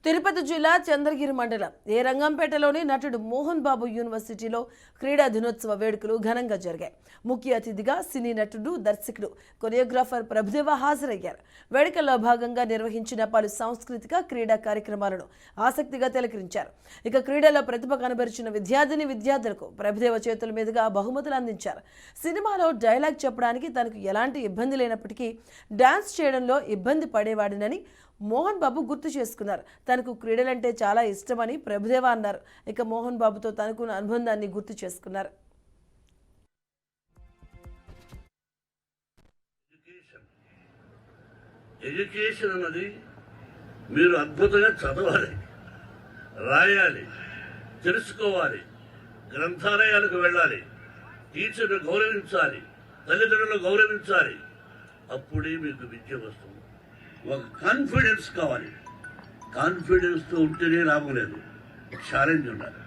తిరుపతి జిల్లా చంద్రగిరి మండలం రంగంపేటలోని నటుడు మోహన్ బాబు యూనివర్సిటీలో క్రీడా దినోత్సవ వేడుకలు ఘనంగా జరిగాయి. ముఖ్య అతిథిగా సినీ నటుడు, దర్శకుడు, కొరియోగ్రాఫర్ ప్రభుదేవ హాజరయ్యారు. వేడుకల్లో భాగంగా నిర్వహించిన పలు సాంస్కృతిక క్రీడా కార్యక్రమాలను ఆసక్తిగా తిలకరించారు. ఇక క్రీడలో ప్రతిభ కనబరిచిన విద్యార్థులకు ప్రభుదేవ చేతుల మీదుగా బహుమతులు అందించారు. సినిమాలో డైలాగ్ చెప్పడానికి తనకు ఎలాంటి ఇబ్బంది లేనప్పటికీ డాన్స్ చేయడంలో ఇబ్బంది పడేవాడినని మోహన్ బాబు గుర్తు చేసుకున్నారు. తనకు క్రీడలంటే చాలా ఇష్టమని ప్రభుదేవ అన్నారు. ఇక మోహన్ బాబుతో తనకున్న అనుబంధాన్ని గుర్తు చేసుకున్నారు. ఎడ్యుకేషన్ అన్నది మీరు అద్భుతంగా చదవాలి, రాయాలి, తెలుసుకోవాలి, గ్రంథాలయాలకు వెళ్ళాలి, టీచర్ను గౌరవించాలి, తల్లిదండ్రులను గౌరవించాలి. అప్పుడే మీకు విద్య వస్తుంది. ఒక కాన్ఫిడెన్స్ కావాలి. కాన్ఫిడెన్స్తో ఉంటేనే లాభం లేదు, ఛాలెంజ్ ఉండాలి.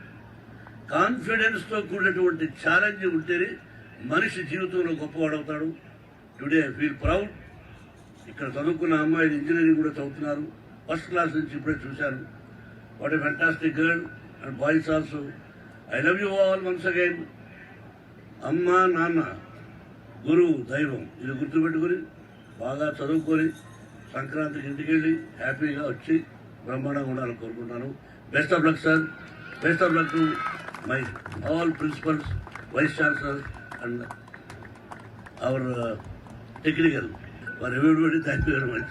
కాన్ఫిడెన్స్తో కూడినటువంటి ఛాలెంజ్ ఉంటేనే మనిషి జీవితంలో గొప్పవాడవుతాడు. Today I feel proud. ఇక్కడ చదువుకున్న అమ్మాయిలు ఇంజనీరింగ్ కూడా చదువుతున్నారు. ఫస్ట్ క్లాస్ నుంచి ఇప్పుడే చూశాను. What a fantastic girl and boys also. I love you all once again. అమ్మ, నాన్న, గురువు, దైవం, ఇది గుర్తుపెట్టుకుని బాగా చదువుకొని సంక్రాంతికి ఇంటికి వెళ్ళి హ్యాపీగా వచ్చి బ్రహ్మాండంగా ఉండాలని కోరుకుంటున్నాను. Best of luck sir. Best of luck to my all principals, vice chancellors and our technical. For everybody thank you very much.